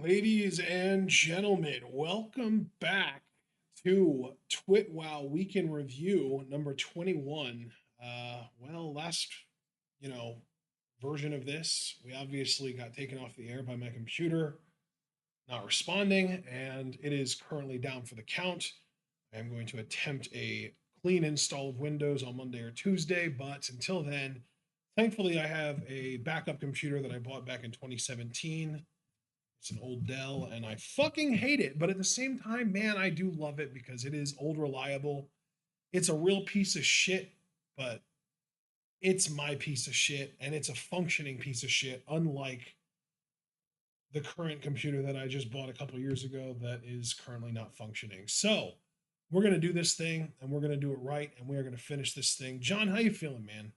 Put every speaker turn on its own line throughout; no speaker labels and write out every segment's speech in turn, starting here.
Ladies and gentlemen, welcome back to TWitWoW Week in Review number 21. Last, you know, version of this, we obviously got taken off the air by my computer not responding, and it is currently down for the count. I am going to attempt a clean install of Windows on Monday or Tuesday, but until then, thankfully, I have a backup computer that I bought back in 2017. It's an old Dell, and I fucking hate it. But at the same time, man, I do love it because it is old reliable. It's a real piece of shit, but it's my piece of shit, and it's a functioning piece of shit, unlike the current computer that I just bought a couple years ago that is currently not functioning. So we're gonna do this thing, and we're gonna do it right, and we are gonna finish this thing. John, how you feeling, man?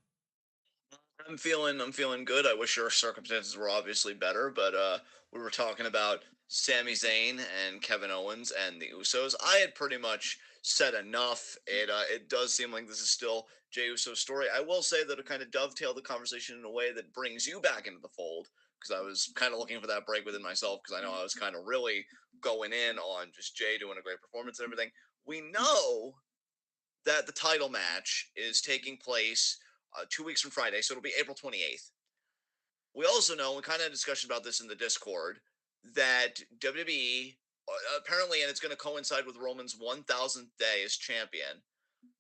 I'm feeling good. I wish our circumstances were obviously better, but we were talking about Sami Zayn and Kevin Owens and the Usos. I had pretty much said enough. It does seem like this is still Jey Uso's story. I will say that it kind of dovetailed the conversation in a way that brings you back into the fold because I was kind of looking for that break within myself because I know I was kind of really going in on just Jey doing a great performance and everything. We know that the title match is taking place 2 weeks from Friday, so it'll be April 28th. We also know, we kind of had a discussion about this in the Discord, that WWE apparently, and it's going to coincide with Roman's 1000th day as champion,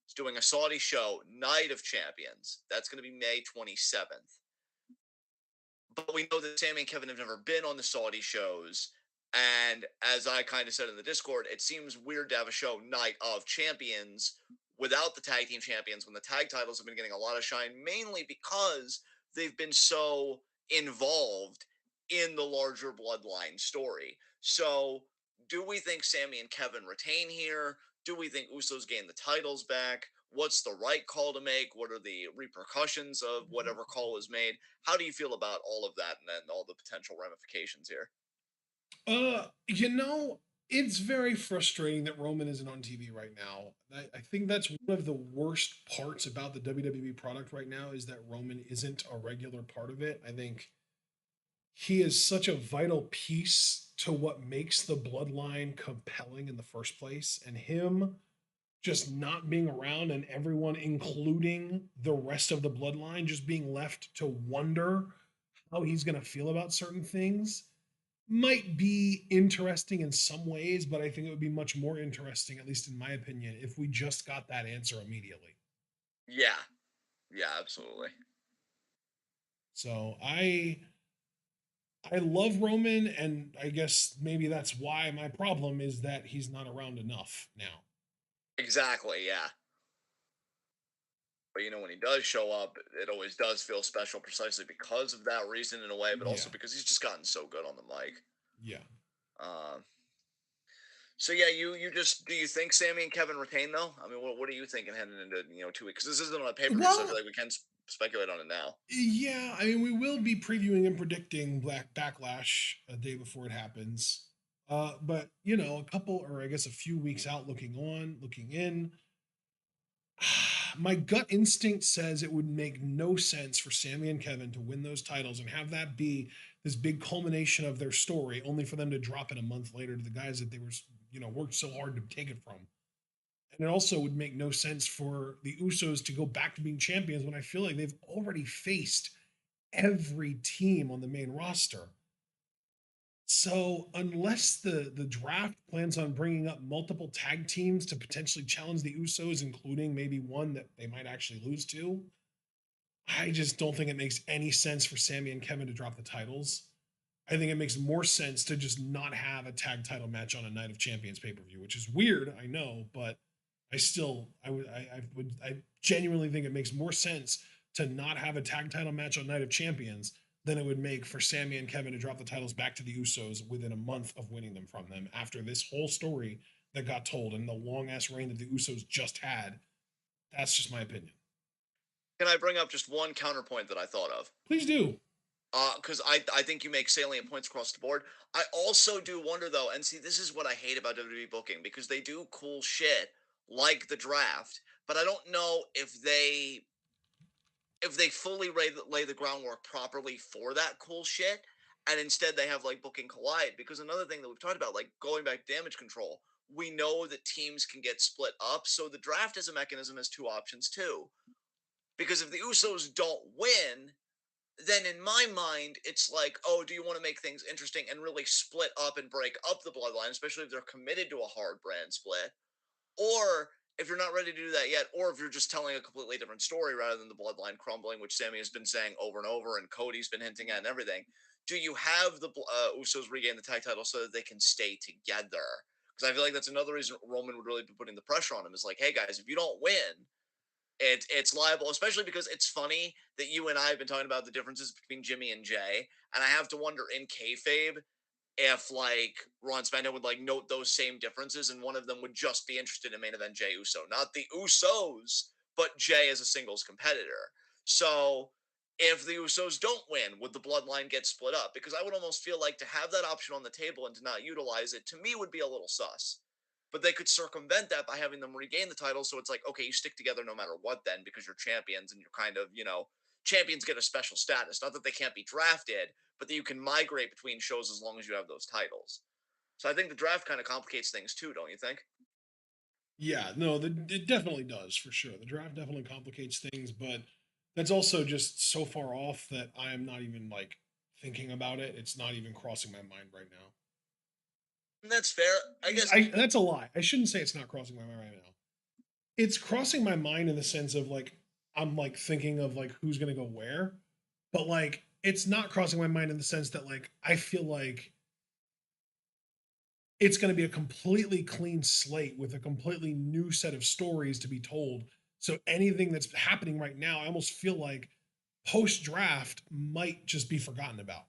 is doing a Saudi show, Night of Champions. That's going to be May 27th. But we know that Sammy and Kevin have never been on the Saudi shows. And as I kind of said in the Discord, it seems weird to have a show Night of Champions without the tag team champions when the tag titles have been getting a lot of shine, mainly because they've been so involved in the larger bloodline story. So, do we think Sammy and Kevin retain here? Do we think Usos gain the titles back? What's the right call to make? What are the repercussions of whatever call is made? How do you feel about all of that and then all the potential ramifications here?
You know, it's very frustrating that Roman isn't on TV right now. I think that's one of the worst parts about the WWE product right now is that Roman isn't a regular part of it. I think he is such a vital piece to what makes the bloodline compelling in the first place. And him just not being around and everyone, including the rest of the bloodline, just being left to wonder how he's going to feel about certain things might be interesting in some ways, but I think it would be much more interesting, at least in my opinion, if we just got that answer immediately.
Yeah, yeah, absolutely.
So I love Roman, and I guess maybe that's why my problem is that he's not around enough now.
Exactly, yeah. But when he does show up, it always does feel special precisely because of that reason in a way, but
Yeah,
also because he's just gotten so good on the mic.
yeah.
Um, so yeah, you just do you think Sammy and Kevin retain though? I mean, what are you thinking heading into 2 weeks? Because this isn't on a pay per view, so I feel
Well,
like we can speculate on it now.
yeah, I mean, we will be previewing and predicting Black Backlash a day before it happens. But a couple, or I guess a few weeks out, looking on, looking in, my gut instinct says it would make no sense for Sammy and Kevin to win those titles and have that be this big culmination of their story, only for them to drop it a month later to the guys that they were, worked so hard to take it from. And it also would make no sense for the Usos to go back to being champions when I feel like they've already faced every team on the main roster. So unless the draft plans on bringing up multiple tag teams to potentially challenge the Usos, including maybe one that they might actually lose to, I just don't think it makes any sense for Sammy and Kevin to drop the titles. I think it makes more sense to just not have a tag title match on a Night of Champions pay per view, which is weird, I know, but I genuinely think it makes more sense to not have a tag title match on Night of Champions than it would make for Sammy and Kevin to drop the titles back to the Usos within a month of winning them from them after this whole story that got told and the long ass reign that the Usos just had. That's just my opinion.
Can I bring up just one counterpoint that I thought of?
Please do.
Because I think you make salient points across the board. I also do wonder though, and see, this is what I hate about WWE booking because they do cool shit like the draft, but I don't know if they fully lay the groundwork properly for that cool shit. and instead they have like booking collide. Because another thing that we've talked about, like going back to damage control, we know that teams can get split up. So the draft as a mechanism has two options too. Because if the Usos don't win, then in my mind, it's like, oh, do you want to make things interesting and really split up and break up the bloodline, especially if they're committed to a hard brand split? Or if you're not ready to do that yet, or if you're just telling a completely different story rather than the bloodline crumbling, which Sammy has been saying over and over, and Cody's been hinting at and everything, do you have the Usos regain the tag title so that they can stay together? Because I feel like that's another reason Roman would really be putting the pressure on him is like, hey guys, if you don't win, it's liable, especially because it's funny that you and I have been talking about the differences between Jimmy and Jay, and I have to wonder in kayfabe if like Ron Spando would like note those same differences, and one of them would just be interested in main event Jay Uso, not the Usos, but Jay as a singles competitor. So if the Usos don't win, would the bloodline get split up? Because I would almost feel like to have that option on the table and to not utilize it, to me, would be a little sus. But they could circumvent that by having them regain the title. So it's like, okay, you stick together no matter what then, because you're champions and you're kind of, champions get a special status. Not that they can't be drafted, but that you can migrate between shows as long as you have those titles. So I think the draft kind of complicates things too, don't you think?
Yeah, no, it definitely does for sure. The draft definitely complicates things, but that's also just so far off that I am not even like thinking about it. It's not even crossing my mind right now.
And that's fair. I guess.
That's a lie. I shouldn't say it's not crossing my mind right now. It's crossing my mind in the sense of like I'm like thinking of like who's gonna go where, but like it's not crossing my mind in the sense that like I feel like it's going to be a completely clean slate with a completely new set of stories to be told. So anything that's happening right now, I almost feel like post draft might just be forgotten about.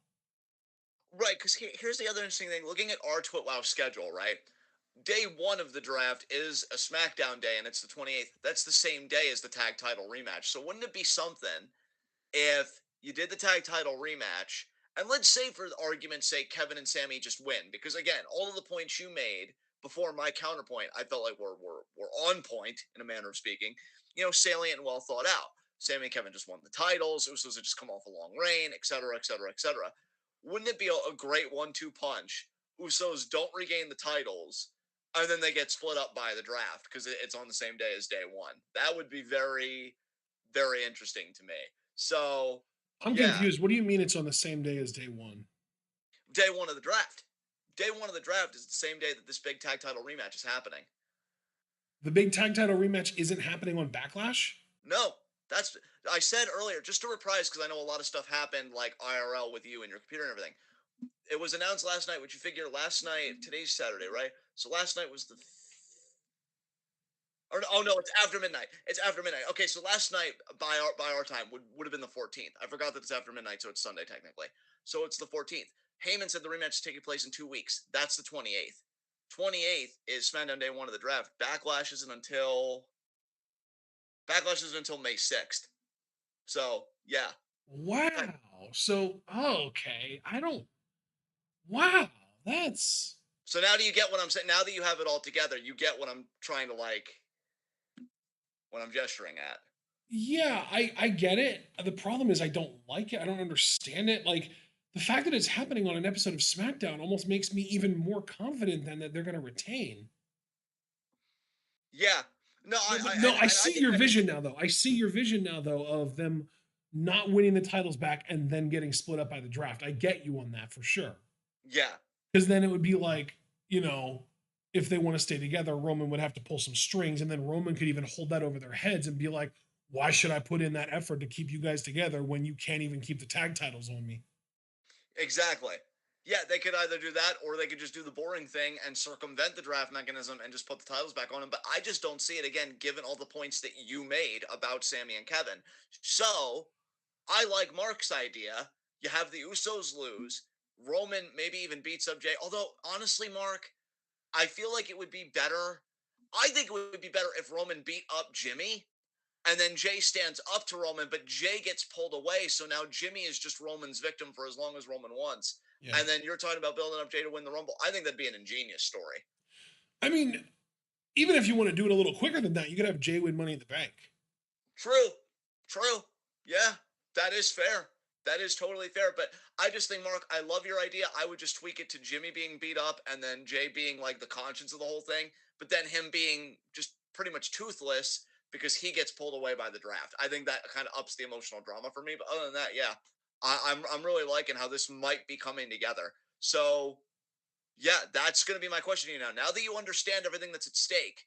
Right, because here's the other interesting thing. Looking at our TWitWoW schedule, right? Day one of the draft is a SmackDown day, and it's the 28th. That's the same day as the tag title rematch. So wouldn't it be something if you did the tag title rematch, and let's say for argument's sake, Kevin and Sammy just win? Because again, all of the points you made before my counterpoint, I felt like were on point in a manner of speaking. Salient and well thought out. Sammy and Kevin just won the titles. Usos had just come off a long reign, etc., etc., etc. Wouldn't it be a great 1-2 punch? Usos don't regain the titles, and then they get split up by the draft because it's on the same day as day one. That would be very, very interesting to me. So,
I'm
yeah,
confused. What do you mean it's on the same day as day one?
day one of the draft. Day one of the draft is the same day that this big tag title rematch is happening.
The big tag title rematch isn't happening on Backlash?
No, that's I said earlier, just to reprise, because I know a lot of stuff happened like IRL with you and your computer and everything. It was announced last night, which you figure last night, today's Saturday, right? So last night was the or oh no, it's after midnight. It's after midnight. Okay, so last night by our time would have been the 14th. I forgot that it's after midnight, so it's Sunday technically. So it's the 14th. Heyman said the rematch is taking place in 2 weeks. That's the 28th. 28th is SmackDown Day one of the draft. Backlash isn't until May 6th. So yeah.
Wow. So, okay. I don't. Wow. That's.
So now do you get what I'm saying? Now that you have it all together, you get what I'm trying to what I'm gesturing at.
Yeah, I get it. The problem is I don't like it. I don't understand it. Like the fact that it's happening on an episode of SmackDown almost makes me even more confident than that they're going to retain.
Yeah. No,
No,
I,
but
I
no,
and,
I
and I
see
think
your
that
vision now though. I see your vision now though of them not winning the titles back and then getting split up by the draft. I get you on that for sure.
yeah.
Because then it would be like, if they want to stay together, Roman would have to pull some strings, and then Roman could even hold that over their heads and be like, why should I put in that effort to keep you guys together when you can't even keep the tag titles on me?
Exactly. Yeah, they could either do that or they could just do the boring thing and circumvent the draft mechanism and just put the titles back on them. But I just don't see it again, given all the points that you made about Sammy and Kevin. So I like Mark's idea. You have the Usos lose. Roman maybe even beats up Jay. Although, honestly, Mark, I feel like it would be better. I think it would be better if Roman beat up Jimmy and then Jay stands up to Roman, but Jay gets pulled away. So now Jimmy is just Roman's victim for as long as Roman wants.
Yeah.
And then you're talking about building up Jay to win the Rumble. I think that'd be an ingenious story.
I mean, even if you want to do it a little quicker than that, you could have Jay win Money in the Bank.
True. True. Yeah, that is fair. That is totally fair, but I just think, Mark, I love your idea. I would just tweak it to Jimmy being beat up and then Jay being like the conscience of the whole thing, but then him being just pretty much toothless because he gets pulled away by the draft. I think that kind of ups the emotional drama for me. But other than that, yeah, I'm really liking how this might be coming together. So yeah, that's going to be my question to you now. Now that you understand everything that's at stake,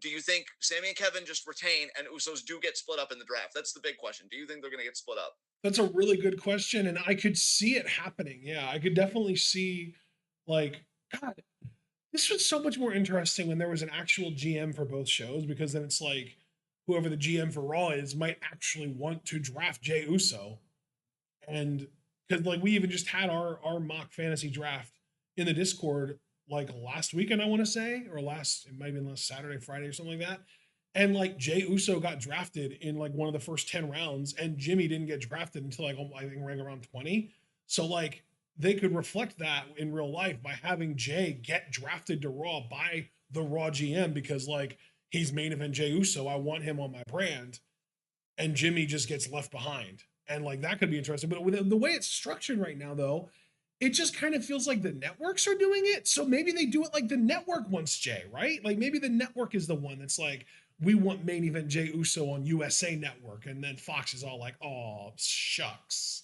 do you think Sammy and Kevin just retain and Usos do get split up in the draft? That's the big question. Do you think they're going to get split up?
That's a really good question, and I could see it happening. Yeah, I could definitely see, like, God, this was so much more interesting when there was an actual GM for both shows, because then it's like whoever the GM for Raw is might actually want to draft Jey Uso, and because like we even just had our mock fantasy draft in the Discord like last weekend, I want to say, or last, it might have been last Saturday, Friday, or something like that. And like Jey Uso got drafted in like one of the first 10 rounds, and Jimmy didn't get drafted until like I think right around 20. So like they could reflect that in real life by having Jay get drafted to Raw by the Raw GM, because like he's main event Jey Uso. I want him on my brand, and Jimmy just gets left behind. And like that could be interesting. But with the way it's structured right now, though, it just kind of feels like the networks are doing it. So maybe they do it like the network wants Jay, right? Like maybe the network is the one that's like, we want main event Jey Uso on USA Network. And then Fox is all like, oh, shucks.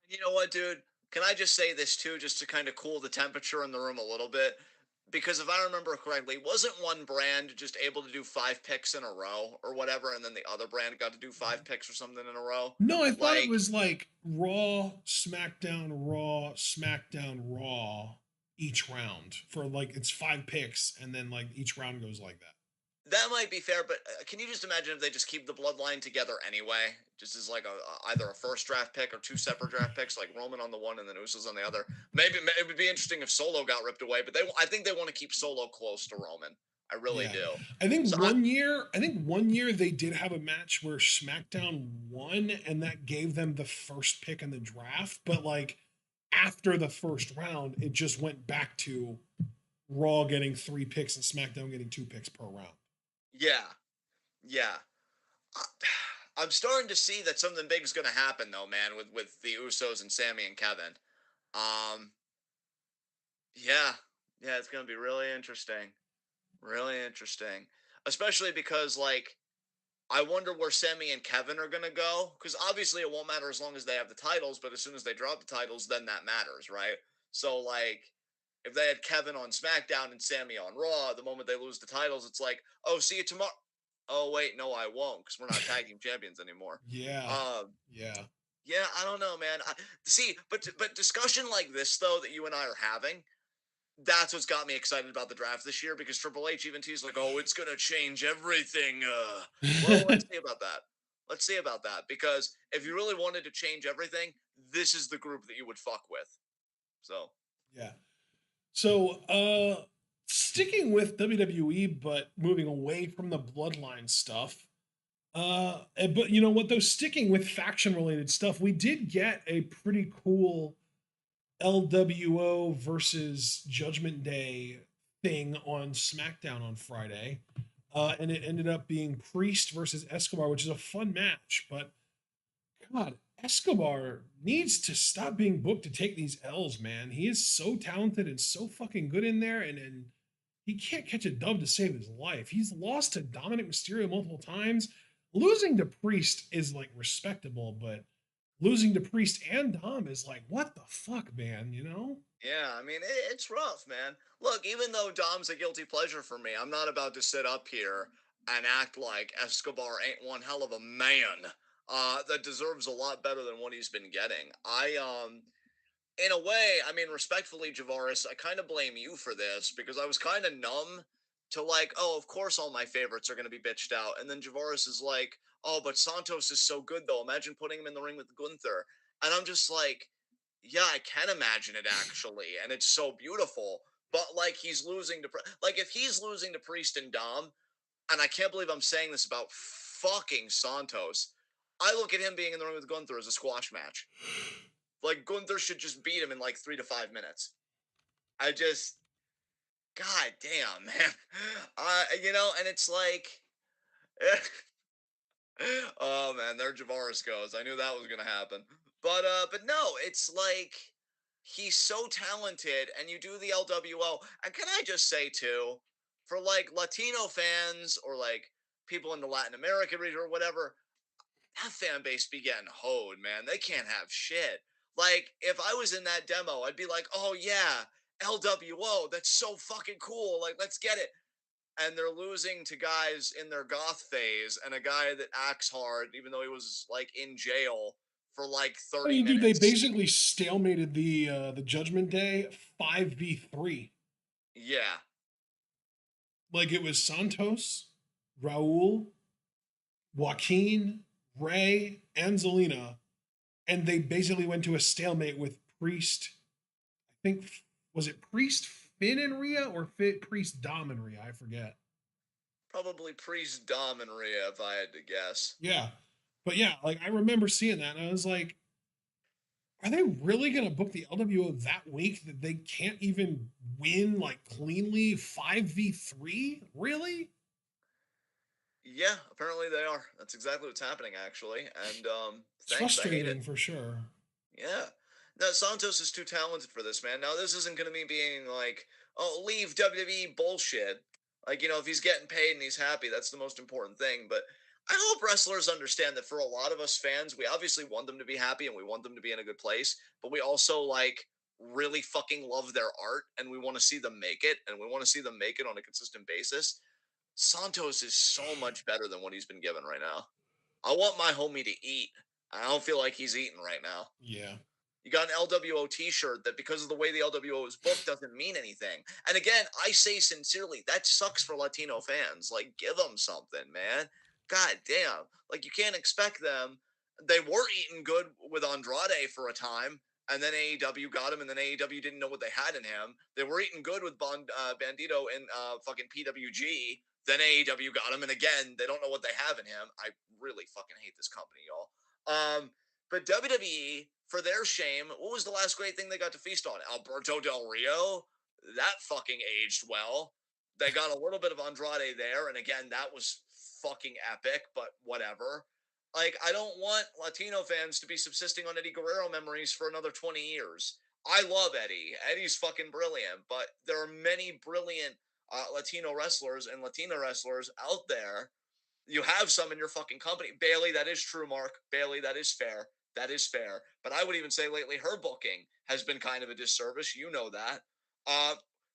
You know what, dude? Can I just say this too, just to kind of cool the temperature in the room a little bit? Because if I remember correctly, wasn't one brand just able to do 5 picks in a row or whatever, and then the other brand got to do 5 picks or something in a row?
No, I thought it
Like,
was like Raw, SmackDown, Raw, SmackDown, Raw each round for like it's 5 picks, and then like each round goes like that.
that might be fair, but can you just imagine if they just keep the bloodline together anyway? Just as like either a first draft pick or two separate draft picks, like Roman on the one and then Usos on the other. Maybe it would be interesting if Solo got ripped away, but I think they want to keep Solo close to Roman. I really
Yeah.
do.
I
So I,
think one year they did have a match where SmackDown won, and that gave them the first pick in the draft, but like after the first round it just went back to Raw getting 3 picks and SmackDown getting 2 picks per round.
yeah, yeah. I'm starting to see that something big is going to happen though, man, with the Usos and Sammy and Kevin. Um, yeah, yeah, it's going to be really interesting, really interesting, especially because like I wonder where Sammy and Kevin are going to go, because obviously it won't matter as long as they have the titles, but as soon as they drop the titles, then that matters, right? So like. If they had Kevin on SmackDown and Sammy on Raw, the moment they lose the titles, it's like, oh, see you tomorrow. Oh wait, no, I won't, because we're not tag team champions anymore.
Yeah.
Um,
Yeah.
yeah, I don't know, man. See, but discussion like this though that you and I are having, that's what's got me excited about the draft this year, because Triple H even teased like, oh, it's gonna change everything. Well, let's see about that. Let's see about that, because if you really wanted to change everything, this is the group that you would fuck with. So
Yeah. So, sticking with WWE, but moving away from the bloodline stuff. But you know what, though, sticking with faction related stuff, we did get a pretty cool LWO versus Judgment Day thing on SmackDown on Friday. And it ended up being Priest versus Escobar, which is a fun match. But God, Escobar needs to stop being booked to take these L's, man. He is so talented and so fucking good in there, and he can't catch a dub to save his life. He's lost to Dominic Mysterio multiple times. Losing to Priest is like respectable, but losing to Priest and Dom is like, what the fuck, man, you know?
yeah, I mean, it's rough, man. Look, even though Dom's a guilty pleasure for me, I'm not about to sit up here and act like Escobar ain't one hell of a man that deserves a lot better than what he's been getting. In a way, I mean, respectfully, Javaris, I kind of blame you for this, because I was kind of numb to like, oh, of course all my favorites are going to be bitched out. And then Javaris is like, oh, but Santos is so good, though. Imagine putting him in the ring with Gunther. And I'm just like, yeah, I can imagine it actually, and it's so beautiful. But like he's losing to like if he's losing to Priest and Dom, and I can't believe I'm saying this about fucking Santos. I look at him being in the ring with Gunther as a squash match. Like Gunther should just beat him in like 3 to 5 minutes. I just, god damn, man. And it's like, Oh man, there Javaris goes. I knew that was gonna happen. But no, it's like he's so talented, and you do the LWO. And can I just say too, for like Latino fans or like people in the Latin American region or whatever, that fan base be getting hoed, man. They can't have shit. Like, if I was in that demo, I'd be like, oh yeah, LWO, that's so fucking cool. Like, let's get it. And they're losing to guys in their goth phase and a guy that acts hard, even though he was like in jail for like
I
30
mean, dude, they
minutes.
basically stalemated the Judgment Day 5v3.
Yeah.
Like it was Santos, Raul, Joaquin, Ray, and Zelina, and they basically went to a stalemate with Priest. I think was it Priest Finn and Rhea or Priest Dom and Rhea? I forget.
Probably Priest Dom and Rhea, if I had to guess.
Yeah, but yeah, like I remember seeing that, and I was like, are they really gonna book the LWO that week that they can't even win like cleanly 5v3? Really?
Yeah, apparently they are. That's exactly what's happening, actually. And
It's
thanks, I hate it.
frustrating for sure.
Yeah. No, Santos is too talented for this, man. Now, this isn't going to be being like, oh, leave WWE bullshit. Like, if he's getting paid and he's happy, that's the most important thing. But I hope wrestlers understand that for a lot of us fans, we obviously want them to be happy and we want them to be in a good place, but we also, like, really fucking love their art and we want to see them make it and we want to see them make it on a consistent basis. Santos is so much better than what he's been given right now. I want my homie to eat. I don't feel like he's eating right now.
Yeah.
You got an LWO t-shirt that because of the way the LWO is booked doesn't mean anything. And again, I say sincerely, that sucks for Latino fans. Like, give them something, man. God damn. Like, you can't expect them. They were eating good with Andrade for a time, and then AEW got him, and then AEW didn't know what they had in him. They were eating good with Bandito and fucking PWG. Then AEW got him, and again, they don't know what they have in him. I really fucking hate this company, y'all. But WWE, for their shame, what was the last great thing they got to feast on? Alberto Del Rio? That fucking aged well. They got a little bit of Andrade there, and again, that was fucking epic, but whatever. Like, I don't want Latino fans to be subsisting on Eddie Guerrero memories for another 20 years. I love Eddie. Eddie's fucking brilliant, but there are many brilliant Latino wrestlers and Latina wrestlers out there. You have some in your fucking company. Bailey, that is true, Mark. Bailey, that is fair. That is fair. But I would even say lately her booking has been kind of a disservice. You know that.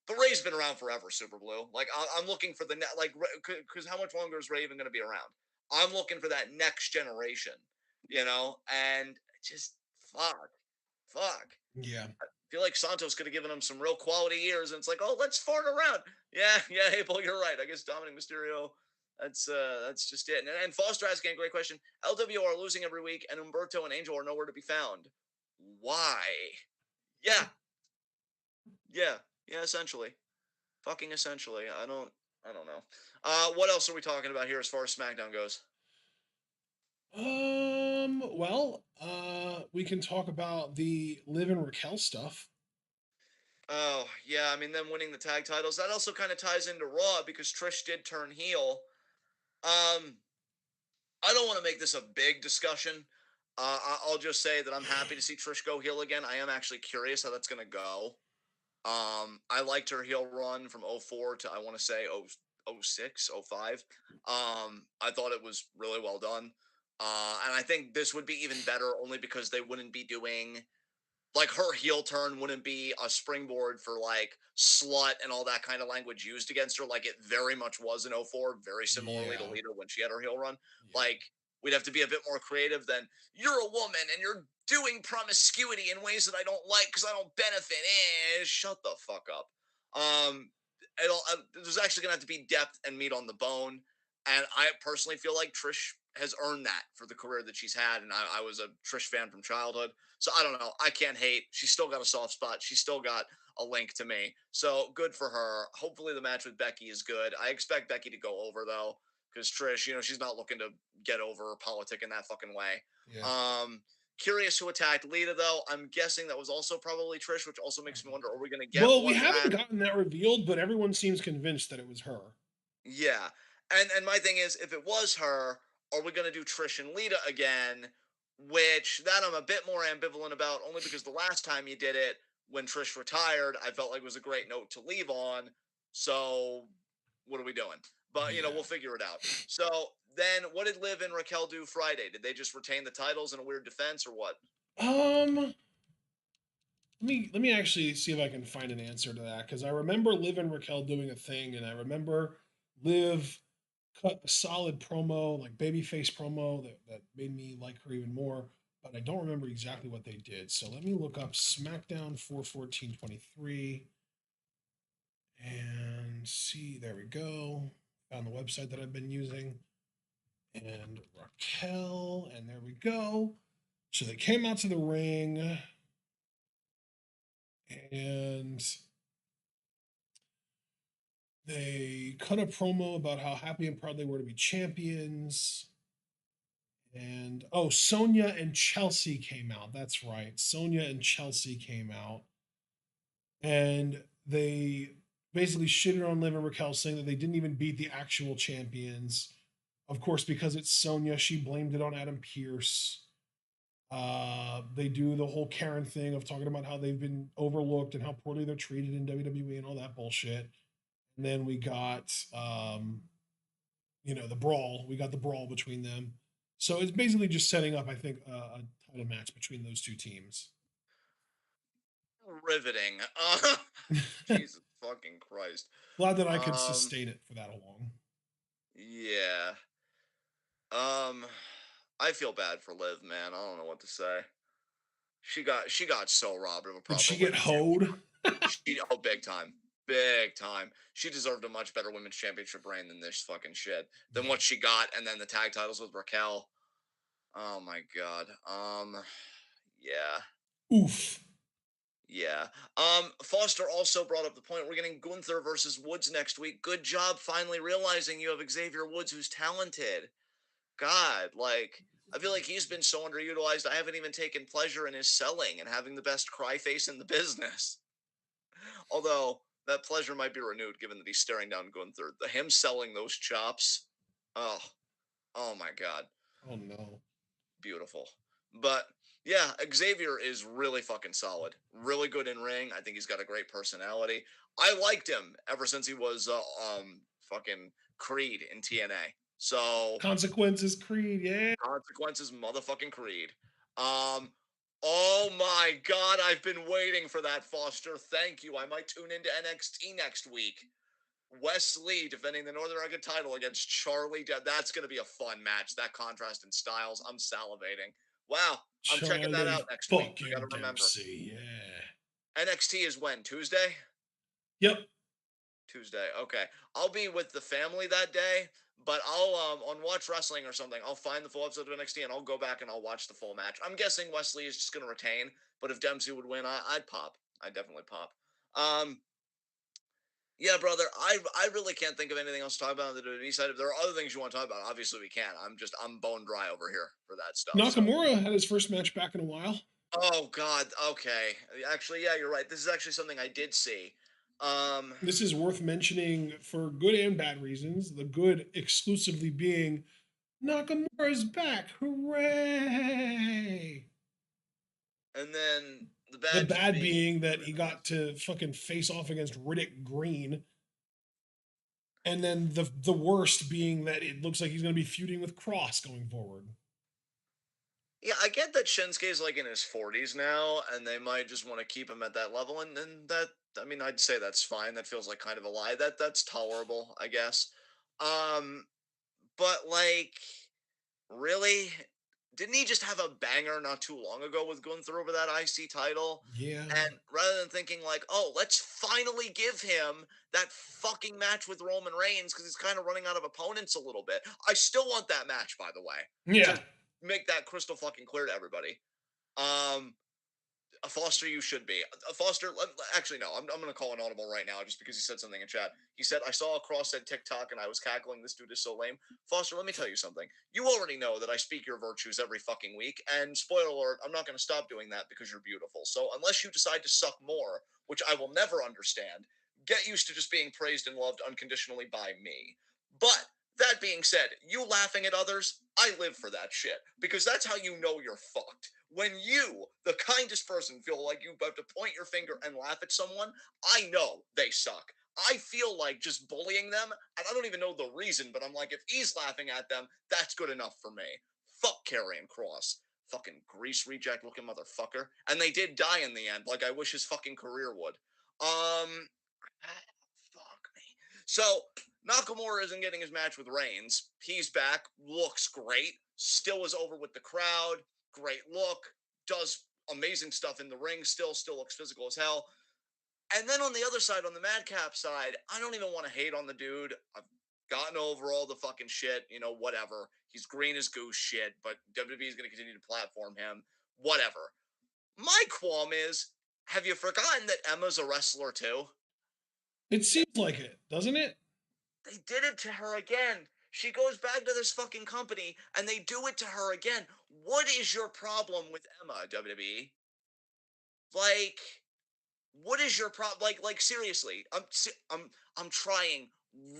But Ray's been around forever, Super Blue. Like, I'm looking for the net. Like, because how much longer is Ray even going to be around? I'm looking for that next generation, and just fuck.
Yeah.
I feel like Santos could have given him some real quality years, and it's like, oh, let's fart around. Yeah, Abel, you're right. I guess Dominic Mysterio. That's just it. And Foster asking a great question. LWO are losing every week, and Umberto and Angel are nowhere to be found. Why? Yeah, yeah. Essentially, fucking essentially. I don't know. What else are we talking about here as far as SmackDown goes?
We can talk about the Liv and Raquel stuff.
Oh, yeah, I mean, them winning the tag titles. That also kind of ties into Raw because Trish did turn heel. Um, I don't want to make this a big discussion. I'll just say that I'm happy to see Trish go heel again. I am actually curious how that's going to go. I liked her heel run from '04 to I want to say '06, '05. I thought it was really well done. And I think this would be even better only because they wouldn't be doing like her heel turn wouldn't be a springboard for like slut and all that kind of language used against her like it very much was in '04, very similarly to
Yeah.
Lita when she had her heel run.
Yeah.
Like we'd have to be a bit more creative than you're a woman and you're doing promiscuity in ways that I don't like because I don't benefit. Shut the fuck up. Um, there's actually gonna have to be depth and meat on the bone, and I personally feel like Trish has earned that for the career that she's had, and I was a Trish fan from childhood. So I don't know. I can't hate. She's still got a soft spot. She's still got a link to me. So good for her. Hopefully the match with Becky is good. I expect Becky to go over though, because Trish, she's not looking to get over politic in that fucking way.
Yeah.
Curious who attacked Lita though. I'm guessing that was also probably Trish, which also makes me wonder: are we going to get
Well, we
one
haven't
match?
gotten that revealed, but everyone seems convinced that it was her.
Yeah, and my thing is, if it was her, are we going to do Trish and Lita again? Which that I'm a bit more ambivalent about, only because the last time you did it, when Trish retired, I felt like it was a great note to leave on. So what are we doing? But
Yeah.
we'll figure it out. So then, what did Liv and Raquel do Friday? Did they just retain the titles in a weird defense, or what?
Let me actually see if I can find an answer to that, because I remember Liv and Raquel doing a thing, and I remember Liv cut a solid promo, like babyface promo that made me like her even more, but I don't remember exactly what they did. So let me look up SmackDown 4/14/23 and see. There we go. Found the website that I've been using. And Raquel, and there we go. So they came out to the ring and they cut a promo about how happy and proud they were to be champions. And oh, Sonya and Chelsea came out. That's right. Sonya and Chelsea came out. And they basically shitted on Liv and Raquel, saying that they didn't even beat the actual champions. Of course, because it's Sonya, she blamed it on Adam Pearce. They do the whole Karen thing of talking about how they've been overlooked and how poorly they're treated in WWE and all that bullshit. And then we got, the brawl. We got the brawl between them. So it's basically just setting up, I think, a title match between those two teams.
Riveting. Jesus fucking Christ.
Glad that I could sustain it for that long.
Yeah. I feel bad for Liv, man. I don't know what to say. She got so robbed of a
Did
proper
she get
women's
hoed?
big time. Big time. She deserved a much better women's championship reign than this fucking shit. Than what she got, and then the tag titles with Raquel. Oh my god. Yeah.
Oof.
Yeah. Foster also brought up the point we're getting Gunther versus Woods next week. Good job finally realizing you have Xavier Woods who's talented. God, like I feel like he's been so underutilized. I haven't even taken pleasure in his selling and having the best cry face in the business. Although that pleasure might be renewed given that he's staring down Gunther. Him selling those chops. Oh, oh my God.
Oh no.
Beautiful. But yeah, Xavier is really fucking solid. Really good in ring. I think he's got a great personality. I liked him ever since he was fucking Creed in TNA. So
Consequences Creed, yeah.
Consequences motherfucking Creed. Um oh my god, I've been waiting for that, Foster. Thank you. I might tune into NXT next week. Wes Lee defending the North American title against Charlie. That's going to be a fun match. That contrast in styles. I'm salivating. Wow. I'm checking that
Charlie
out next week. I got
fucking
to remember.
Dempsey, yeah.
NXT is when? Tuesday?
Yep.
Tuesday. Okay. I'll be with the family that day, but I'll on Watch Wrestling or something. I'll find the full episode of NXT and I'll go back and I'll watch the full match. I'm guessing Wesley is just going to retain, but if Dempsey would win, I'd pop. I'd definitely pop. Yeah, brother. I really can't think of anything else to talk about on the WWE side. If there are other things you want to talk about, obviously we can. I'm bone dry over here for that stuff. So.
Nakamura had his first match back in a while.
Oh God. Okay. Actually, yeah, you're right. This is actually something I did see.
This is worth mentioning for good and bad reasons. The good exclusively being Nakamura's back. Hooray!
And then the
bad being that he got to fucking face off against Riddick Green. And then the worst being that it looks like he's going to be feuding with Cross going forward.
Yeah, I get that Shinsuke's like in his 40s now, and they might just want to keep him at that level, and that, I mean, I'd say that's fine. That feels like kind of a lie. That's tolerable, I guess. But like, really, didn't he just have a banger not too long ago with Gunther over that IC title?
Yeah.
And rather than thinking like, oh, let's finally give him that fucking match with Roman Reigns because he's kind of running out of opponents a little bit. I still want that match, by the way.
Yeah.
Just make that crystal fucking clear to everybody. A Foster, you should be. A Foster, actually, no, I'm going to call an audible right now just because he said something in chat. He said, I saw a cross-said TikTok and I was cackling. This dude is so lame. Foster, let me tell you something. You already know that I speak your virtues every fucking week. And spoiler alert, I'm not going to stop doing that because you're beautiful. So unless you decide to suck more, which I will never understand, get used to just being praised and loved unconditionally by me. But That being said, you laughing at others, I live for that shit because that's how you know you're fucked. When you, the kindest person, feel like you have to point your finger and laugh at someone, I know they suck. I feel like just bullying them, and I don't even know the reason, but I'm like, if he's laughing at them, that's good enough for me. Fuck Karrion Kross. Fucking grease reject looking motherfucker. And they did die in the end, like I wish his fucking career would. Fuck me. So Nakamura isn't getting his match with Reigns. He's back, looks great, still is over with the crowd, great look, does amazing stuff in the ring, still looks physical as hell. And then on the other side, on the Madcap side, I don't even want to hate on the dude. I've gotten over all the fucking shit, whatever. He's green as goose shit, but WWE is going to continue to platform him, whatever. My qualm is, have you forgotten that Emma's a wrestler too?
It seems like it, doesn't it?
They did it to her again. She goes back to this fucking company and they do it to her again. What is your problem with Emma, WWE? Like, what is your problem? Like seriously, I'm trying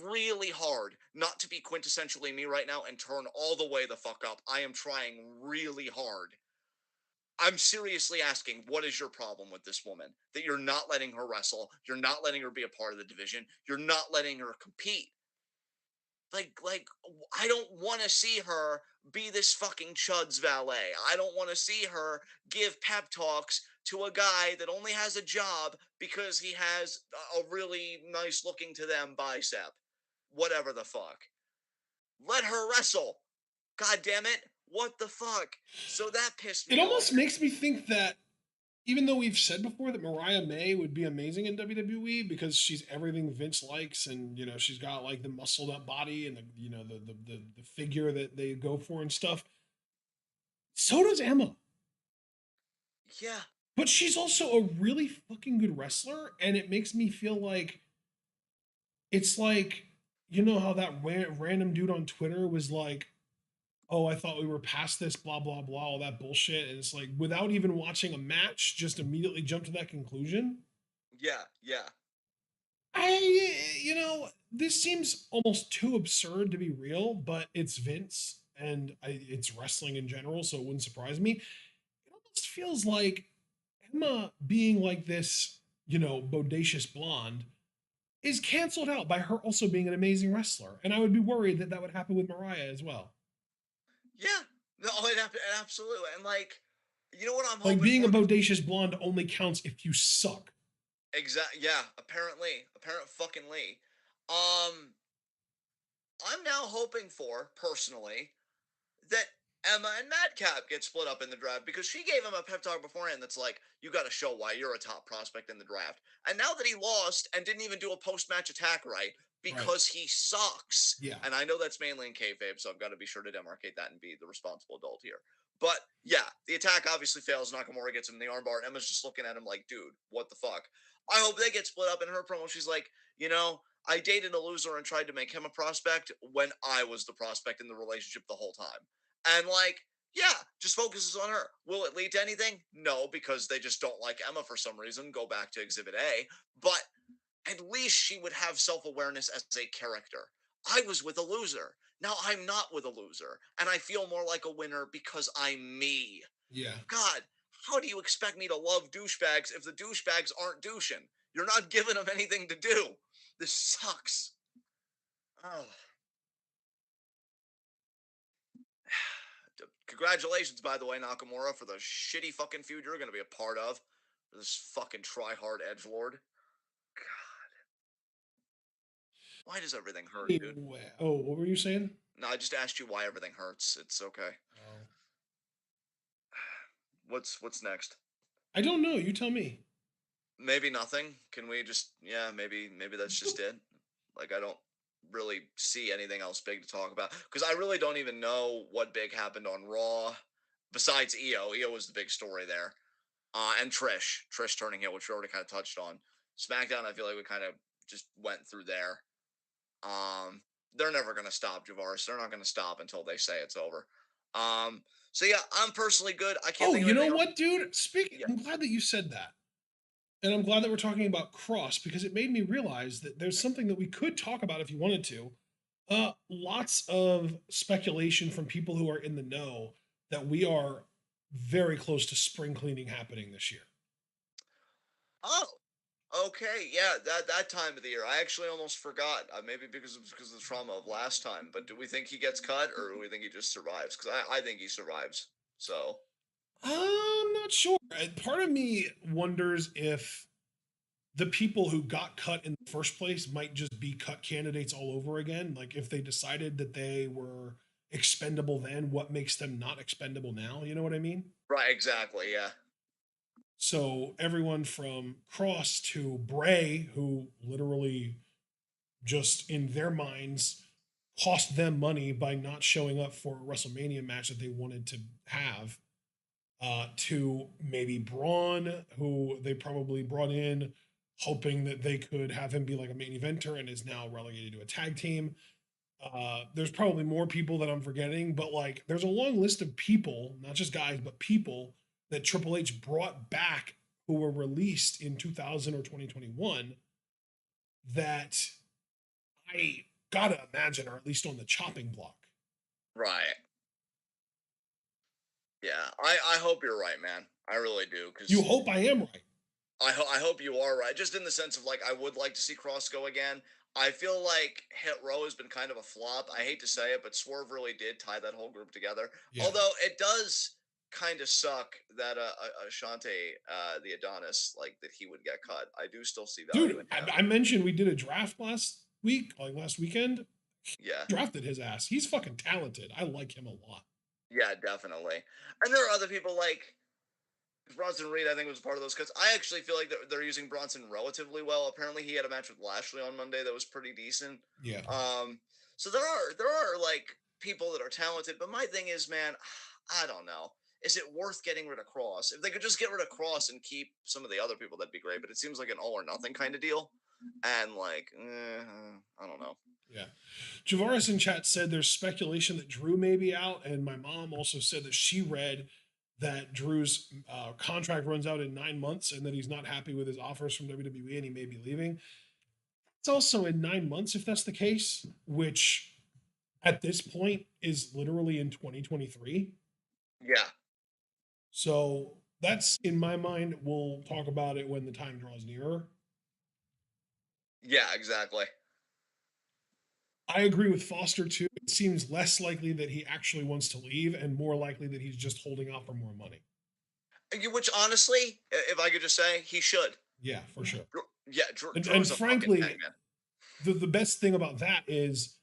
really hard not to be quintessentially me right now and turn all the way the fuck up. I am trying really hard. I'm seriously asking, what is your problem with this woman? That you're not letting her wrestle, you're not letting her be a part of the division, you're not letting her compete. Like I don't want to see her be this fucking chud's valet. I don't want to see her give pep talks to a guy that only has a job because he has a really nice looking to them bicep. Whatever the fuck. Let her wrestle. God damn it. What the fuck? So that pissed
It
me
almost
off.
makes me think that even though we've said before that Mariah May would be amazing in WWE because she's everything Vince likes, and she's got like the muscled up body and the figure that they go for and stuff. So does Emma,
Yeah.
but she's also a really fucking good wrestler, and it makes me feel like it's like how that random dude on Twitter was like, "Oh, I thought we were past this, blah blah blah, all that bullshit," and it's like without even watching a match, just immediately jump to that conclusion.
Yeah. Yeah.
This seems almost too absurd to be real, but it's Vince and it's wrestling in general, so it wouldn't surprise me. It almost feels like Emma being like this, bodacious blonde is canceled out by her also being an amazing wrestler. And I would be worried that that would happen with Mariah as well.
Yeah. No, absolutely. And like, you know what I'm
Like
hoping
being a
for?
bodacious blonde only counts if you suck.
Exactly. Yeah. Apparent fucking Lee. Um, I'm now hoping for personally that Emma and Madcap get split up in the draft because she gave him a pep talk beforehand that's like, you got to show why you're a top prospect in the draft. And now that he lost and didn't even do a post match attack right
Right.
because he sucks,
Yeah.
and I know that's mainly in kayfabe, so I've got to be sure to demarcate that and be the responsible adult here. But yeah, the attack obviously fails. Nakamura gets him in the armbar, and Emma's just looking at him like, dude, what the fuck? I hope they get split up. In her promo, she's like, I dated a loser and tried to make him a prospect when I was the prospect in the relationship the whole time. And like, yeah, just focuses on her. Will it lead to anything? No, because they just don't like Emma for some reason. Go back to Exhibit A. But at least she would have self awareness as a character. I was with a loser. Now I'm not with a loser. And I feel more like a winner because I'm me.
Yeah.
God, how do you expect me to love douchebags if the douchebags aren't douching? You're not giving them anything to do. This sucks. Oh. Congratulations, by the way, Nakamura, for the shitty fucking feud you're going to be a part of. This fucking try-hard edgelord. God. Why does everything hurt, dude?
Oh, what were you saying?
No, I just asked you why everything hurts. It's okay.
Oh.
What's next?
I don't know. You tell me.
Maybe nothing. Can we just maybe that's just it. Like I don't really see anything else big to talk about because I really don't even know what big happened on Raw besides Io. Io was the big story there. And Trish turning heel, which we already kind of touched on. SmackDown, I feel like we kind of just went through there. They're never going to stop Javaris. They're not going to stop until they say it's over. So yeah, I'm personally good. I can't
Oh,
think of
you know
anything else.
what, dude?
Yeah.
I'm glad that you said that. And I'm glad that we're talking about Cross because it made me realize that there's something that we could talk about if you wanted to. Lots of speculation from people who are in the know that we are very close to spring cleaning happening this year.
Oh, okay, yeah, that time of the year. I actually almost forgot. Maybe because of the trauma of last time. But do we think he gets cut, or do we think he just survives? Because I think he survives. So
I'm not sure. Part of me wonders if the people who got cut in the first place might just be cut candidates all over again. Like if they decided that they were expendable then, what makes them not expendable now? You know what I mean?
right, exactly, yeah,
So everyone from Cross to Bray, who literally just in their minds cost them money by not showing up for a WrestleMania match that they wanted to have, to maybe Braun, who they probably brought in hoping that they could have him be like a main eventer and is now relegated to a tag team. There's probably more people that I'm forgetting, but like there's a long list of people, not just guys, but people that Triple H brought back who were released in 2000 or 2021 that I gotta imagine are at least on the chopping block.
right, yeah. I hope you're right, man. I really do,
You
because
hope I am right.
I hope you are right. Just in the sense of like, I would like to see Cross go again. I feel like Hit Row has been kind of a flop. I hate to say it, but Swerve really did tie that whole group together.
Yeah.
Although it does kind of suck that Ashante, the Adonis, like that he would get cut. I do still see value
Dude,
in him.
I mentioned we did a draft last week, like last weekend.
Yeah,
Drafted his ass. He's fucking talented. I like him a lot.
yeah, definitely. And there are other people like Bronson Reed, I think, was part of those cuts. I actually feel like they're using Bronson relatively well. Apparently, he had a match with Lashley on Monday that was pretty decent.
Yeah.
Um, so there are like people that are talented, but my thing is, man, I don't know. Is it worth getting rid of Cross? If they could just get rid of Cross and keep some of the other people, that'd be great. But it seems like an all or nothing kind of deal, and like, I don't know.
Yeah. Javaris in chat said there's speculation that Drew may be out, and my mom also said that she read that Drew's contract runs out in 9 months and that he's not happy with his offers from WWE and he may be leaving. It's also in 9 months if that's the case, which at this point is literally in 2023.
Yeah,
So that's in my mind. We'll talk about it when the time draws nearer.
yeah, exactly.
I agree with Foster too. It seems less likely that he actually wants to leave and more likely that he's just holding out for more money.
Which honestly, if I could just say, he should.
Yeah, for sure.
Yeah,
And
Drew's a fucking
frankly,
hangman.
the best thing about that is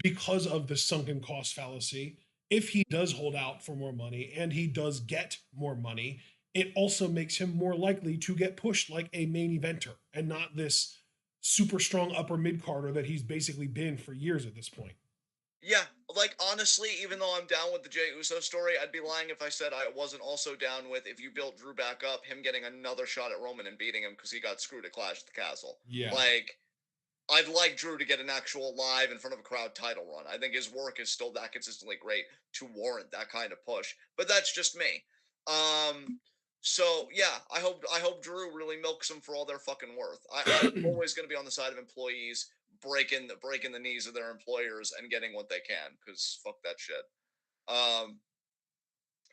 because of the sunken cost fallacy, if he does hold out for more money and he does get more money, it also makes him more likely to get pushed like a main eventer and not this super strong upper mid carder that he's basically been for years at this point.
Yeah, like honestly, even though I'm down with the Jey Uso story, I'd be lying if I said I wasn't also down with if you built Drew back up, him getting another shot at Roman and beating him because he got screwed at Clash at the Castle.
Yeah.
Like, I'd like Drew to get an actual live in front of a crowd title run. I think his work is still that consistently great to warrant that kind of push. But that's just me. So yeah, I hope Drew really milks them for all their fucking worth. I'm always going to be on the side of employees breaking the knees of their employers and getting what they can because fuck that shit. Um,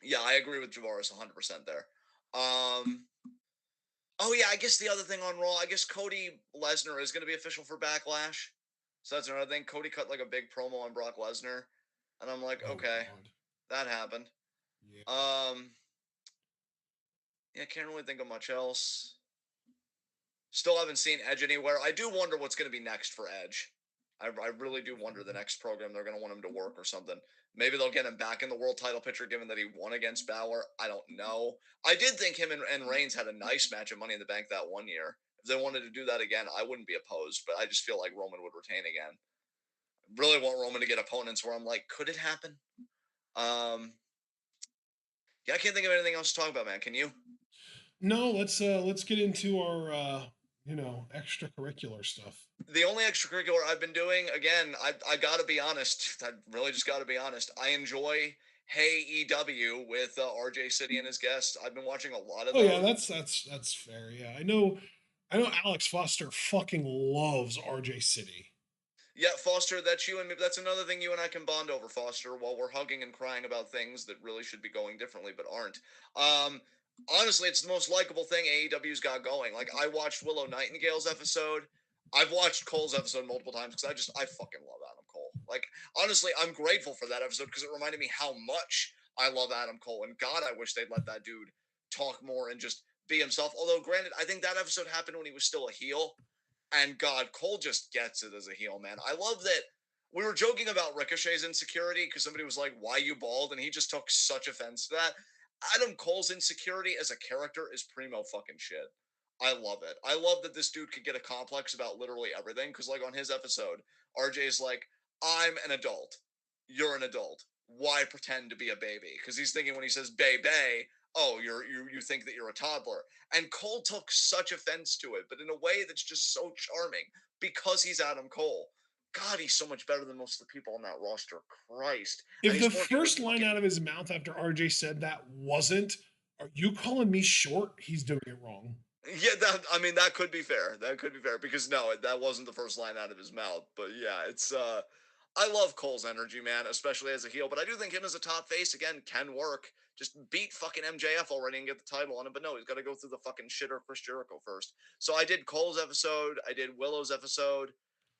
yeah, I agree with Javaris 100% there. Oh yeah, I guess the other thing on Raw, I guess Cody Lesnar is going to be official for Backlash. So that's another thing. Cody cut like a big promo on Brock Lesnar, and I'm like,
Oh
okay,
God.
that happened.
Yeah.
Yeah, can't really think of much else. Still haven't seen Edge anywhere. I do wonder what's going to be next for Edge. I really do wonder the next program they're going to want him to work or something. Maybe they'll get him back in the world title picture given that he won against Balor. I don't know. I did think him and Reigns had a nice match at Money in the Bank that one year. If they wanted to do that again, I wouldn't be opposed, but I just feel like Roman would retain again. Really want Roman to get opponents where I'm like, could it happen? Yeah, I can't think of anything else to talk about, man. Can you?
No, let's get into our extracurricular stuff.
The only extracurricular I've been doing, again, I gotta be honest. I really just gotta be honest. I enjoy Hey EW with RJ City and his guests. I've been watching a lot of
Oh yeah,
those.
that's fair. Yeah, I know Alex Foster fucking loves RJ City.
Yeah, Foster, that's you and me. That's another thing you and I can bond over, Foster, while we're hugging and crying about things that really should be going differently but aren't. Um, Honestly, it's the most likable thing AEW's got going. Like, I watched Willow Nightingale's episode. I've watched Cole's episode multiple times because I fucking love Adam Cole. Like, honestly, I'm grateful for that episode because it reminded me how much I love Adam Cole. And God, I wish they'd let that dude talk more and just be himself. Although, granted, I think that episode happened when he was still a heel. And God, Cole just gets it as a heel, man. I love that we were joking about Ricochet's insecurity because somebody was like, "Why you bald?" And he just took such offense to that. Adam Cole's insecurity as a character is primo fucking shit. I love it. I love that this dude could get a complex about literally everything. Because, like, on his episode, RJ's like, "I'm an adult. You're an adult. Why pretend to be a baby?" Because he's thinking when he says "bay bay," oh, you think that you're a toddler. And Cole took such offense to it, but in a way that's just so charming because he's Adam Cole. God, he's so much better than most of the people on that roster. Christ. And
If the
he's working with
first line
fucking.
out of his mouth after RJ said that wasn't, "Are you calling me short?" He's doing it wrong.
Yeah, that I mean that could be fair. That could be fair because no, that wasn't the first line out of his mouth. But yeah, it's I love Cole's energy, man, especially as a heel. But I do think him as a top face again can work. Just beat fucking MJF already and get the title on him. But no, he's got to go through the fucking shitter Chris Jericho first. So I did Cole's episode. I did Willow's episode.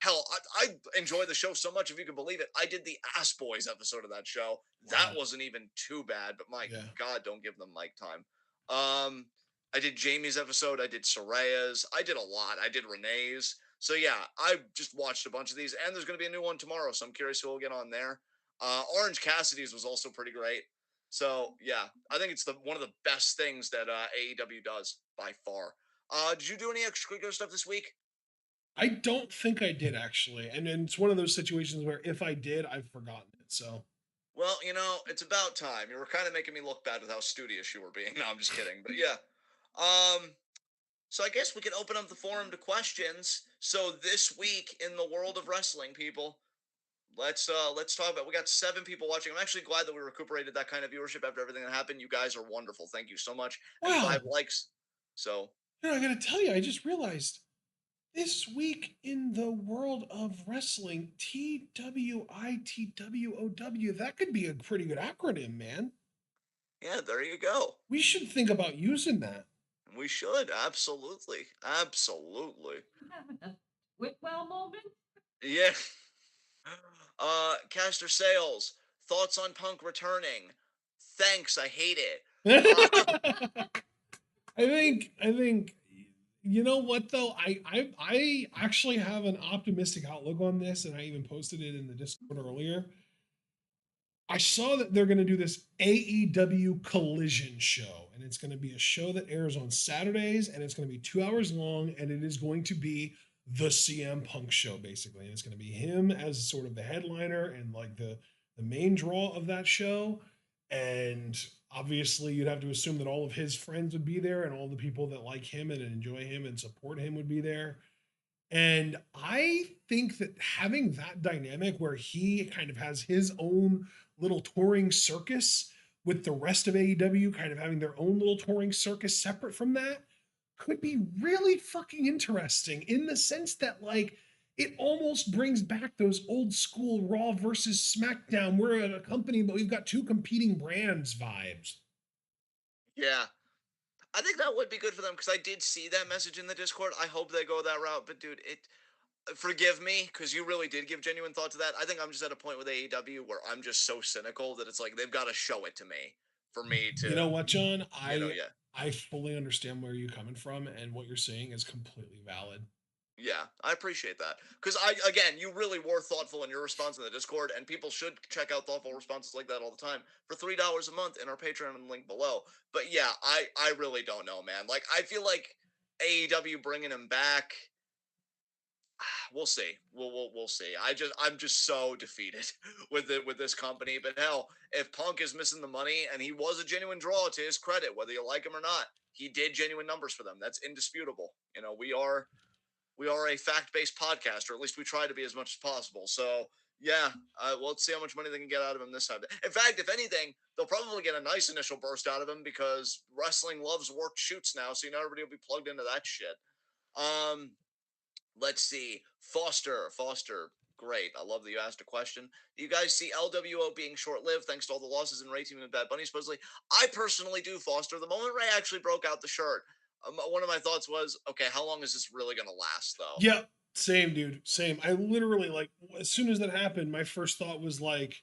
Hell, I enjoy the show so much if you can believe it. I did the Ass Boys episode of that show. That
Wow.
wasn't even too bad. But my
Yeah.
God, don't give them mic time. Um, I did Jamie's episode. I did Soraya's. I did a lot. I did Renee's. So yeah, I just watched a bunch of these, and there's going to be a new one tomorrow. So I'm curious who will get on there. Orange Cassidy's was also pretty great. So yeah, I think it's the one of the best things that AEW does by far. Did you do any extracurricular stuff this week?
I don't think I did actually. And it's one of those situations where if I did, I've forgotten it. So
Well, it's about time. You were kind of making me look bad with how studious you were being. No, I'm just kidding. But yeah. So I guess we can open up the forum to questions. So this week in the world of wrestling, people, let's talk about. We got 7 people watching. I'm actually glad that we recuperated that kind of viewership after everything that happened. You guys are wonderful. Thank you so much. And
wow.
5 likes. So
I gotta tell you, I just realized this week in the world of wrestling, TWITWOW, that could be a pretty good acronym, man.
yeah, there you go.
We should think about using that.
We should absolutely, absolutely.
Having a TWitWoW moment?
Yeah. Caster Sales. Thoughts on Punk returning? Thanks. I hate it.
I think you know what though? I actually have an optimistic outlook on this, and I even posted it in the Discord earlier. I saw that they're going to do this AEW Collision Show, and it's going to be a show that airs on Saturdays, and it's going to be 2 hours long, and it is going to be the CM Punk show, basically. And it's going to be him as sort of the headliner and like the main draw of that show. And obviously, you'd have to assume that all of his friends would be there, and all the people that like him and enjoy him and support him would be there. And I think that having that dynamic where he kind of has his own little touring circus with the rest of AEW kind of having their own little touring circus separate from that could be really fucking interesting in the sense that, like, it almost brings back those old school Raw versus SmackDown. We're a company, but we've got two competing brands vibes.
Yeah. I think that would be good for them because I did see that message in the Discord. I hope they go that route. But dude, it forgive me because you really did give genuine thought to that. I think I'm just at a point with AEW where I'm just so cynical that it's like they've got to show it to me for me to,
You know what, John?
yeah.
I fully understand where you're coming from, and what you're saying is completely valid.
Yeah, I appreciate that. Because again, you really were thoughtful in your response in the Discord, and people should check out thoughtful responses like that all the time for $3 a month in our Patreon link below. But yeah, I really don't know, man. Like, I feel like AEW bringing him back, we'll see. We'll see. I'm just so defeated with this company. But hell, if Punk is missing the money, and he was a genuine draw to his credit, whether you like him or not, he did genuine numbers for them. That's indisputable. We are a fact-based podcast, or at least we try to be as much as possible. So yeah, well, let's see how much money they can get out of him this time. In fact, if anything, they'll probably get a nice initial burst out of him because wrestling loves work shoots now, so everybody will be plugged into that shit. Um, let's see, Foster. Great. I love that you asked a question. Do you guys see LWO being short-lived thanks to all the losses in Ray Team and Bad Bunny supposedly? I personally do, Foster. The moment Ray actually broke out the shirt, one of my thoughts was, okay, how long is this really going to last, though?
Yeah, same, dude. Same. I literally, like, as soon as that happened, my first thought was like,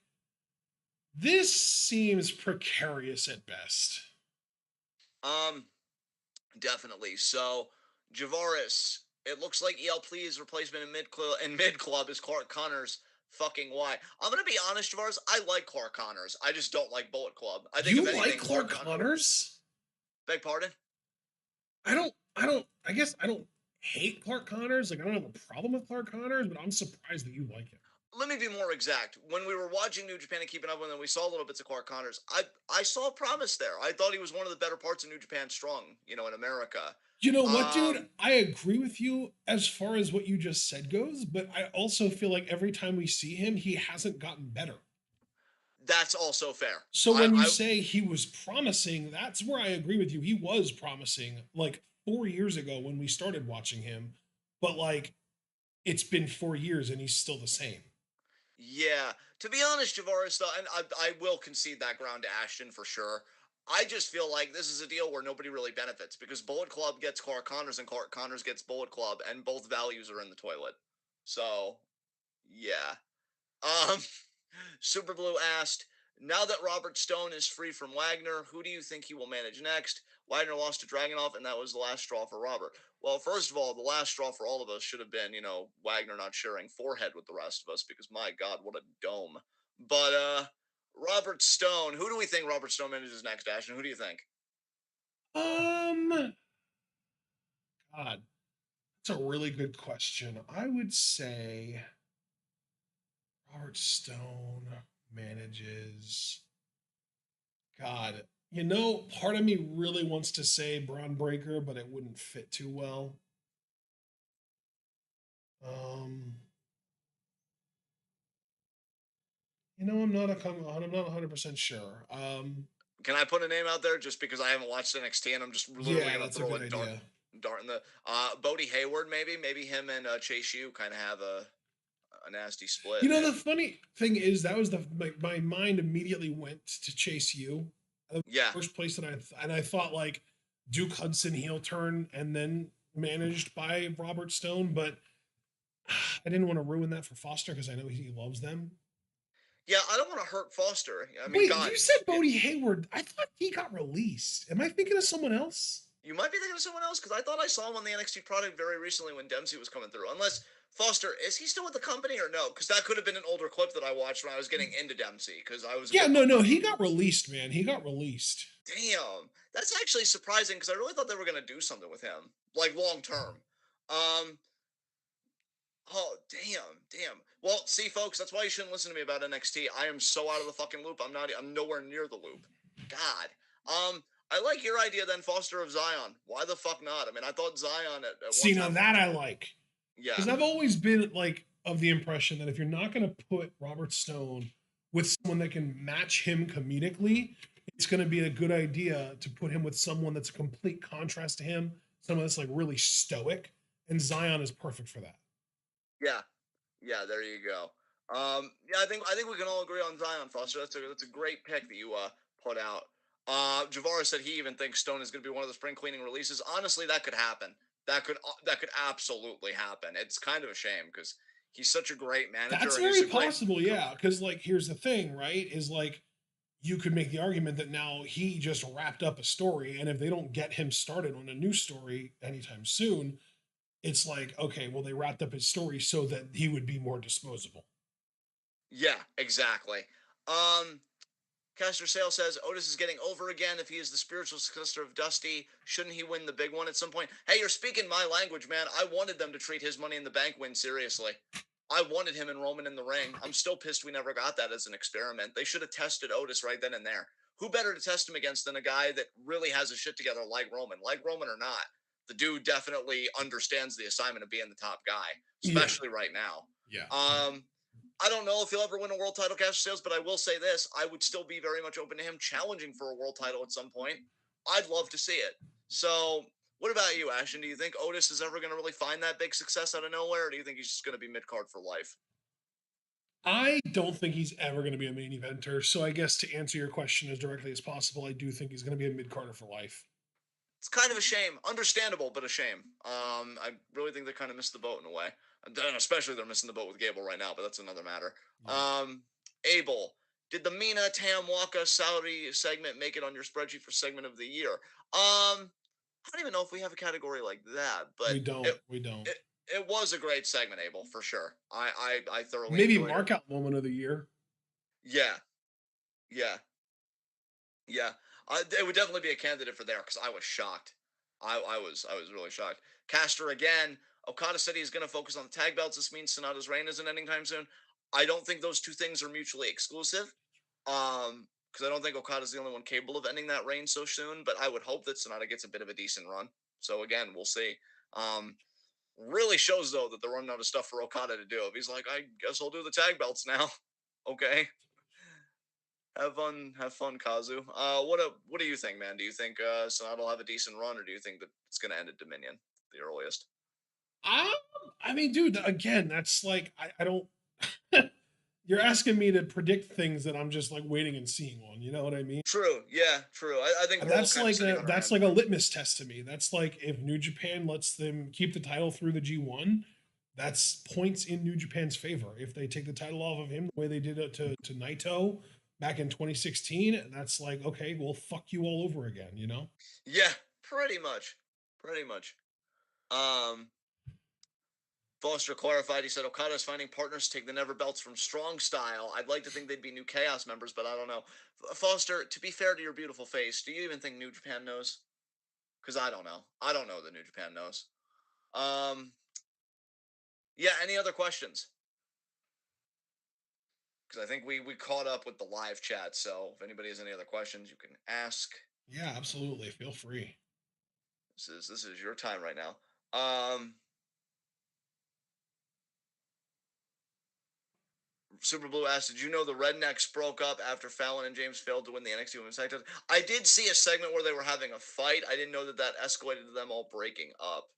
this seems precarious at best.
Um, Definitely. So, Javaris, it looks like ELP's replacement in mid club is Clark Connors. Fucking why? I'm gonna be honest, Javaris. I like Clark Connors. I just don't like Bullet Club. I think if
You like
anything,
Clark Connors?
Beg pardon.
I guess I don't hate Clark Connors. Like, I don't have a problem with Clark Connors, but I'm surprised that you like him.
Let me be more exact. When we were watching New Japan and keeping up with him, we saw little bits of Clark Connors. I saw promise there. I thought he was one of the better parts of New Japan Strong, in America.
You know what, dude?
Um,
I agree with you as far as what you just said goes, but I also feel like every time we see him, he hasn't gotten better.
that's also fair.
So
I,
when you
I
say he was promising, that's where I agree with you. He was promising like 4 years ago when we started watching him, but like it's been 4 years and he's still the same.
Yeah, to be honest, Javaris, though, and I will concede that ground to Ashton for sure. I just feel like this is a deal where nobody really benefits because Bullet Club gets Clark Connors and Clark Connors gets Bullet Club, and both values are in the toilet. So, yeah. Um, Super Blue asked, now that Robert Stone is free from Wagner, who do you think he will manage next? Wagner lost to Dragunov, and that was the last straw for Robert. Well, first of all, the last straw for all of us should have been, Wagner not sharing forehead with the rest of us because my God, what a dome. But Robert Stone, who do we think Robert Stone manages next, Ashton? Who do you think?
Um, God, that's a really good question. I would say Robert Stone manages. God, part of me really wants to say Braun Breaker, but it wouldn't fit too well. Um, I'm not 100% sure.
Can I put a name out there just because I haven't watched NXT and I'm just literally
Yeah,
going to
that's a
throw
good
a dart,
idea.
dart in the Bodie Hayward maybe him and Chase U kind of have a nasty split.
The
And
funny thing is that was my mind immediately went to Chase U. The
yeah,
first place that I thought like Duke Hudson heel turn and then managed by Robert Stone, but I didn't want to ruin that for Foster because I know he loves them.
yeah, I don't want to hurt Foster. I mean,
Wait,
God,
you said Bodie Hayward. I thought he got released. Am I thinking of someone else?
you might be thinking of someone else because I thought I saw him on the NXT product very recently when Dempsey was coming through. Unless Foster, is he still with the company or no? Because that could have been an older clip that I watched when I was getting into Dempsey because I was a
Yeah,
bit
no,
behind.
he got released, man. He got released.
Damn, that's actually surprising because I really thought they were gonna do something with him, like long term. Um, oh damn. Well, see, folks, that's why you shouldn't listen to me about NXT. I am so out of the fucking loop. I'm nowhere near the loop. God. I like your idea then, Foster, of Zion. Why the fuck not? I mean, I thought Zion at one
See, now
time.
that I like.
Yeah,
Because I've always been like of the impression that if you're not going to put Robert Stone with someone that can match him comedically, it's going to be a good idea to put him with someone that's a complete contrast to him, someone that's like really stoic, and Zion is perfect for that.
yeah, yeah. There you go. Yeah, I think we can all agree on Zion, Foster. That's a great pick that you put out. Javara said he even thinks Stone is going to be one of the spring cleaning releases. Honestly, that could happen. That could absolutely happen. It's kind of a shame because he's such a great manager
That's
and he's
very
a great.
possible, yeah. Because like, here's the thing, right? Is like you could make the argument that now he just wrapped up a story, and if they don't get him started on a new story anytime soon, it's like, okay, well, they wrapped up his story so that he would be more disposable.
Yeah, exactly. Um, Caster Sale says Otis is getting over again. If he is the spiritual successor of Dusty, shouldn't he win the big one at some point? Hey, you're speaking my language, man. I wanted them to treat his Money in the Bank win seriously. I wanted him and Roman in the ring. I'm still pissed we never got that as an experiment. They should have tested Otis right then and there. Who better to test him against than a guy that really has his shit together like Roman? Like Roman or not, the dude definitely understands the assignment of being the top guy,
Yeah,
especially right now.
yeah.
Um, I don't know if he'll ever win a world title, Cash Sales, but I will say this: I would still be very much open to him challenging for a world title at some point. I'd love to see it. So, what about you, Ashton? Do you think Otis is ever going to really find that big success out of nowhere, or do you think he's just going to be mid card for life?
I don't think he's ever going to be a main eventer. So I guess to answer your question as directly as possible, I do think he's going to be a mid-carder for life.
It's kind of a shame. Understandable, but a shame. I really think they kind of missed the boat in a way. And especially they're missing the boat with Gable right now, but that's another matter.
Yeah.
Abel, did the Mina Tam Waka Saudi segment make it on your spreadsheet for segment of the year? I don't even know if we have a category like that, but
We don't. We don't.
it was a great segment, Abel, for sure. I thoroughly
Maybe
enjoyed it.
markout moment of the year.
Yeah, yeah, yeah. It would definitely be a candidate for there because I was shocked. I was really shocked. Caster again. Okada said he's going to focus on the tag belts. This means Sonata's reign isn't ending time soon. I don't think those two things are mutually exclusive. Because I don't think Okada's the only one capable of ending that reign so soon. But I would hope that Sonata gets a bit of a decent run. So again, we'll see. Really shows though that they're running out of stuff for Okada to do. If he's like, I guess I'll do the tag belts now. Okay. Have fun, Kazu. What do you think, man? Do you think Sonata will have a decent run, or do you think that it's gonna end at Dominion, the earliest?
Um, I mean, dude, again, that's like I don't. You're asking me to predict things that I'm just like waiting and seeing on. You know what I mean?
True. Yeah. True. I think we're all
That's
kind of
like
sitting
a
on our
that's
hands.
like a litmus test to me. That's like if New Japan lets them keep the title through the G1, that's points in New Japan's favor. If they take the title off of him the way they did it to Naito back in 2016, that's like okay, well, fuck you all over again. You know?
Yeah. Pretty much. Pretty much. Um. Foster clarified. He said Okada's finding partners to take the Never belts from Strong Style. I'd like to think they'd be New Chaos members, but I don't know. Foster, to be fair to your beautiful face, do you even think New Japan knows? Because I don't know. I don't know that New Japan knows. Um. Yeah. Any other questions? Because I think we caught up with the live chat. So if anybody has any other questions, you can ask.
Yeah, absolutely. Feel free.
This is your time right now. Um, Super Blue asked, "Did you know the Rednecks broke up after Fallon and James failed to win the NXT Women's Tag Title?" I did see a segment where they were having a fight. I didn't know that that escalated to them all breaking up.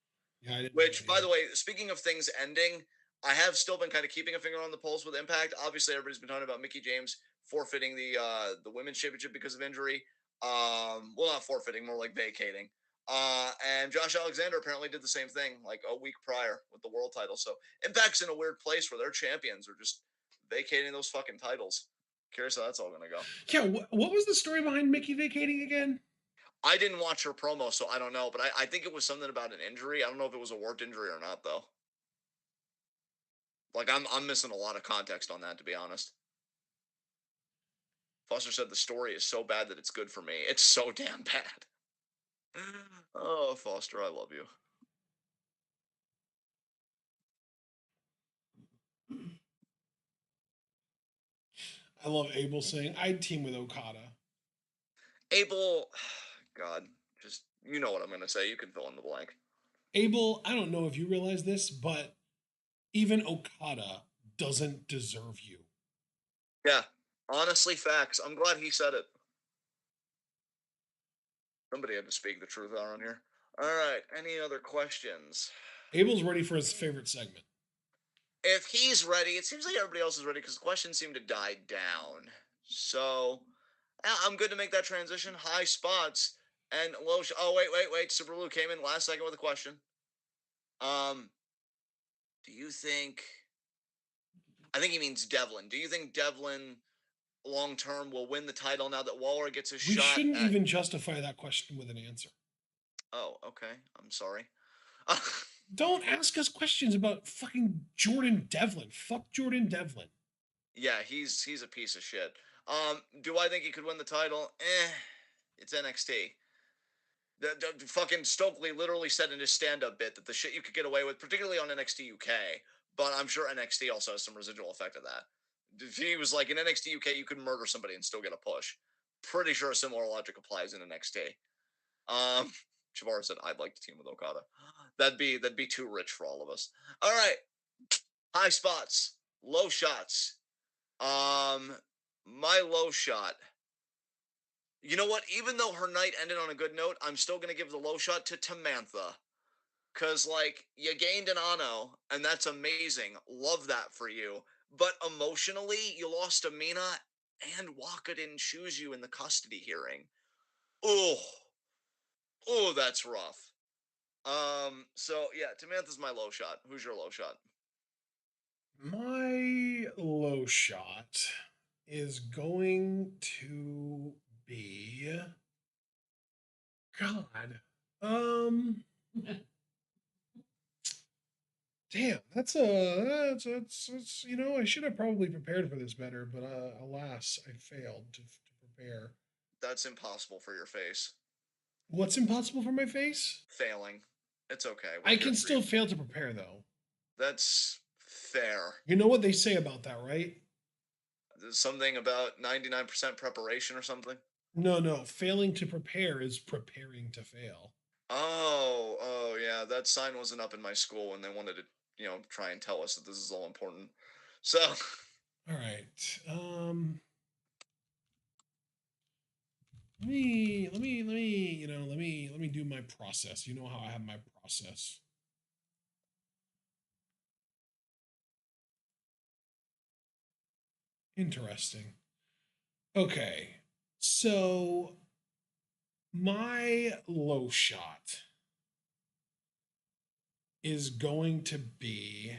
Yeah, I didn't know
Which,
that
by
either.
the way, speaking of things ending, I have still been kind of keeping a finger on the pulse with Impact. Obviously, everybody's been talking about Mickey James forfeiting the women's championship because of injury. Well, not forfeiting, more like vacating. And Josh Alexander apparently did the same thing like a week prior with the world title. So Impact's in a weird place where their champions are just vacating those fucking titles. Curious how that's all gonna go.
Yeah, what was the story behind Mickey vacating again?
I didn't watch her promo, so I don't know, but I think it was something about an injury. I don't know if it was a worked injury or not, though. Like I'm missing a lot of context on that, to be honest. Foster said the story is so bad that it's good for me. It's so damn bad. Oh, Foster, I love you.
I love Abel saying I'd team with Okada.
Abel, God, just you know what I'm gonna say. You can fill in the blank.
Abel, I don't know if you realize this, but even Okada doesn't deserve you.
Yeah, honestly, facts. I'm glad he said it. Somebody had to speak the truth out on here. All right. Any other questions?
Abel's ready for his favorite segment.
If he's ready, it seems like everybody else is ready because the questions seem to die down. So I'm good to make that transition. High spots and low. Oh wait. Super Blue came in last second with a question. Do you think? I think he means Devlin. Do you think Devlin long term will win the title now that Waller gets a
We
shot
shouldn't
at?
even justify that question with an answer.
Oh, okay. I'm sorry.
Don't ask us questions about fucking Jordan Devlin. Fuck Jordan Devlin.
Yeah, he's a piece of shit. Do I think he could win the title? It's NXT. The fucking Stokely literally said in his stand-up bit that the shit you could get away with, particularly on NXT UK, but I'm sure NXT also has some residual effect of that. He was like, in NXT UK, you could murder somebody and still get a push. Pretty sure a similar logic applies in NXT. Chivara said, "I'd like to team with Okada." That'd be too rich for all of us. All right, high spots, low shots. My low shot. You know what? Even though her night ended on a good note, I'm still gonna give the low shot to Tamantha. Cause like you gained an Ano, and that's amazing. Love that for you. but emotionally, you lost to Mina, and Waka didn't choose you in the custody hearing. Oh, oh, that's rough. So yeah, Tamantha's my low shot. Who's your low shot?
My low shot is going to be God. Damn, that's you know, I should have probably prepared for this better, but alas, I failed to prepare.
That's impossible for your face.
What's impossible for my face?
Failing. It's okay.
I
We're here
can
for
still
you.
fail to prepare though.
That's fair.
You know what they say about that, right?
There's something about 99% preparation or something.
No, no, failing to prepare is preparing to fail.
Oh, yeah. That sign wasn't up in my school when they wanted to, try and tell us that this is all important. So,
All right. let me do my process. You know how I have my process. Interesting. Okay. So my low shot is going to be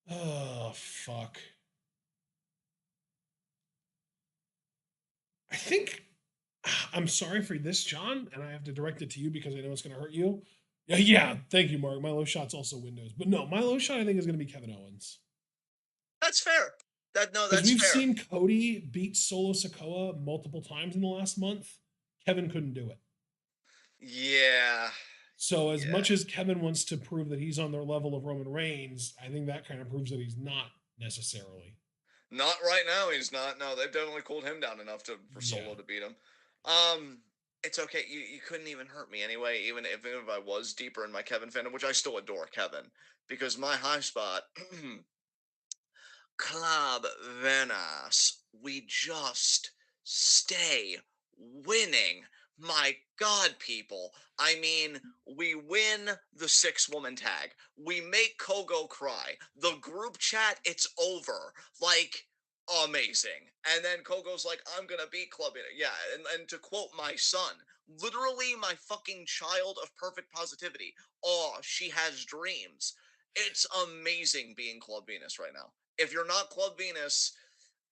oh fuck. I think I'm sorry for this, John, and I have to direct it to you because I know it's going to hurt you. Yeah, yeah. Thank you, Mark. My low shot's also Windows, but no, my low shot I think is going to be Kevin Owens
that's fair.
because
That's
we've
fair.
seen Cody beat Solo Sikoa multiple times in the last month. Kevin couldn't do it.
Yeah.
So as
Yeah.
much as Kevin wants to prove that he's on the level of Roman Reigns, I think that kind of proves that he's not necessarily.
Not right now. He's not. No, they've definitely cooled him down enough for
Yeah.
Solo to beat him. It's okay. You couldn't even hurt me anyway. Even if I was deeper in my Kevin fandom, which I still adore Kevin, because my high spot, Club Venice, we just stay winning. My God, people. I mean, we win the 6-woman tag. We make Kogo cry. The group chat, it's over. Like, amazing. And then Kogo's like, I'm gonna beat Club Venice. Yeah, and to quote my son, literally my fucking child of perfect positivity. Oh, she has dreams. It's amazing being Club Venus right now. If you're not Club Venus,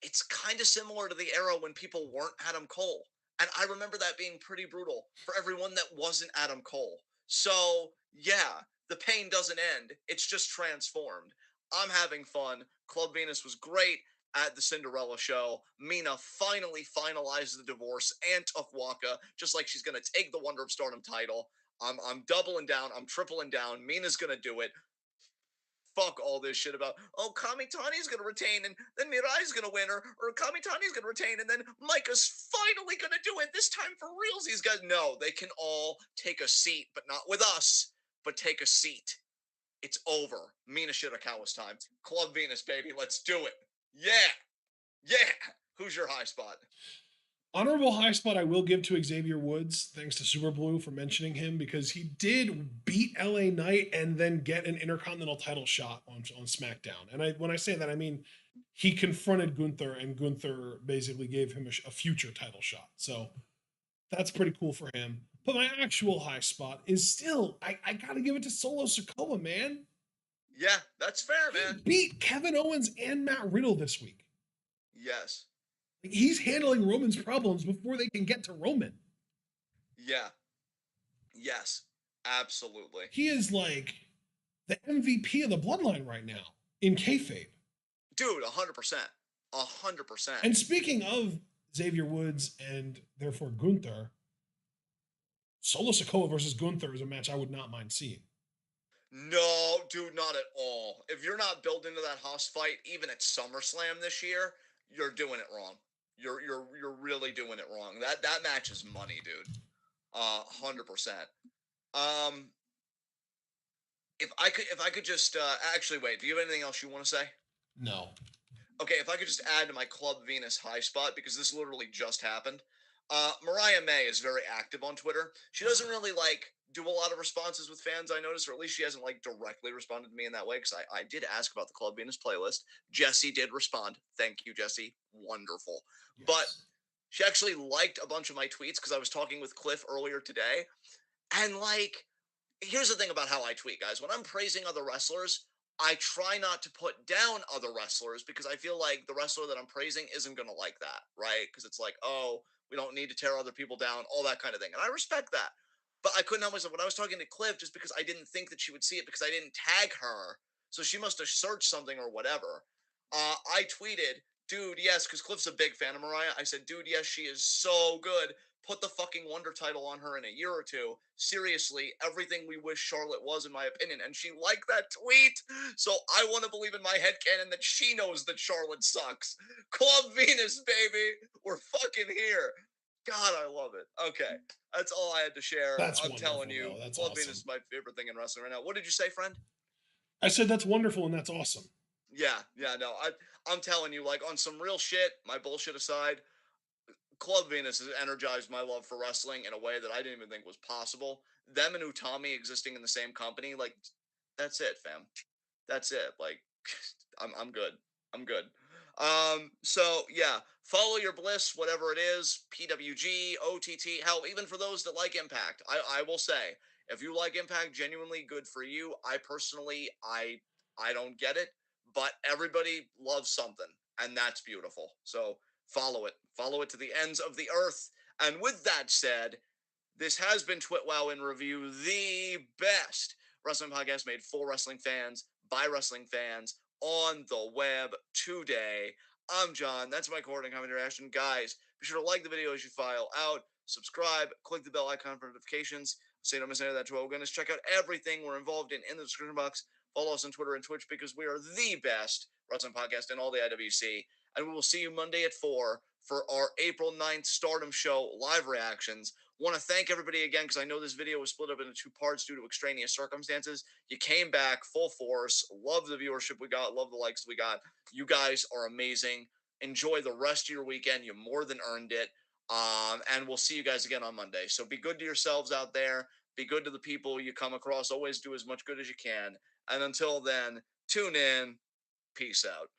it's kind of similar to the era when people weren't Adam Cole. And I remember that being pretty brutal for everyone that wasn't Adam Cole. So, yeah, the pain doesn't end. It's just transformed. I'm having fun. Club Venus was great at the Cinderella show. Mina finally finalized the divorce, Aunt of Waka, just like she's going to take the Wonder of Stardom title. I'm doubling down. I'm tripling down. Mina's going to do it. Fuck all this shit about, oh, Kamitani's gonna retain and then Mirai's gonna win, or Kamitani's gonna retain and then Micah's finally gonna do it this time for reals. These guys, no, they can all take a seat, but not with us, but take a seat. It's over. Mina Shirakawa's time. Club Venus, baby, let's do it. Yeah, yeah. Who's your high spot?
Honorable high spot I will give to Xavier Woods, thanks to Super Blue for mentioning him, because he did beat LA Knight and then get an Intercontinental title shot on SmackDown. And when I say that, I mean he confronted Gunther, and Gunther basically gave him a future title shot. So that's pretty cool for him. But my actual high spot is still, I got to give it to Solo Sikoa, man.
Yeah, that's fair, man.
He beat Kevin Owens and Matt Riddle this week.
Yes.
He's handling Roman's problems before they can get to Roman.
Yeah. Yes. Absolutely.
He is like the MVP of the bloodline right now in kayfabe.
Dude, 100%. 100%.
And speaking of Xavier Woods and therefore Gunther, Solo Sikoa versus Gunther is a match I would not mind seeing.
No, dude, not at all. If you're not building to that Haas fight, even at SummerSlam this year, you're doing it wrong. You're really doing it wrong. That match is money, dude. 100%. If I could just actually wait. Do you have anything else you want to say?
No.
Okay, if I could just add to my Club Venus high spot, because this literally just happened. Mariah May is very active on Twitter. She doesn't really like do a lot of responses with fans, I noticed, or at least she hasn't like directly responded to me in that way. Because I did ask about the Club Venus playlist. Jesse did respond. Thank you, Jesse. Wonderful. But
Yes.
she actually liked a bunch of my tweets because I was talking with Cliff earlier today. And like, here's the thing about how I tweet, guys. When I'm praising other wrestlers, I try not to put down other wrestlers because I feel like the wrestler that I'm praising isn't going to like that, right? Because it's like, oh, we don't need to tear other people down, all that kind of thing. And I respect that. But I couldn't help myself when I was talking to Cliff just because I didn't think that she would see it because I didn't tag her. So she must have searched something or whatever. I tweeted, dude, yes, because Cliff's a big fan of Mariah. I said, dude, yes, she is so good. Put the fucking Wonder title on her in a year or two. Seriously, everything we wish Charlotte was, in my opinion. And she liked that tweet. So I want to believe in my headcanon that she knows that Charlotte sucks. Club Venus, baby. We're fucking here. God, I love it. Okay. That's all I had to share.
That's
I'm telling
wonderful,
you,
though. That's
Club Venus
awesome.
is my favorite thing in wrestling right now. What did you say, friend?
I said that's wonderful and that's awesome.
Yeah, no, I'm telling you, like on some real shit, my bullshit aside, Club Venus has energized my love for wrestling in a way that I didn't even think was possible. Them and Utami existing in the same company, like that's it, fam. That's it. Like I'm good. I'm good. So yeah, follow your bliss, whatever it is, PWG, OTT, hell, even for those that like Impact. I will say, if you like Impact, genuinely good for you. I personally I don't get it, but everybody loves something, and that's beautiful. So follow it. Follow it to the ends of the earth. And with that said, this has been TwitWoW in Review, the best wrestling podcast made for wrestling fans, by wrestling fans, on the web today. I'm John. That's my coordinating commentary Ashton. Guys, be sure to like the video as you file out, subscribe, click the bell icon for notifications so you don't miss any of that. We're going to check out everything we're involved in the description box. Follow us on Twitter and Twitch because we are the best wrestling podcast in all the IWC. And we will see you Monday at 4 for our April 9th Stardom Show live reactions. Want to thank everybody again because I know this video was split up into 2 parts due to extraneous circumstances. You came back full force. Love the viewership we got. Love the likes we got. You guys are amazing. Enjoy the rest of your weekend. You more than earned it. And we'll see you guys again on Monday. So be good to yourselves out there. Be good to the people you come across. Always do as much good as you can. And until then, tune in. Peace out.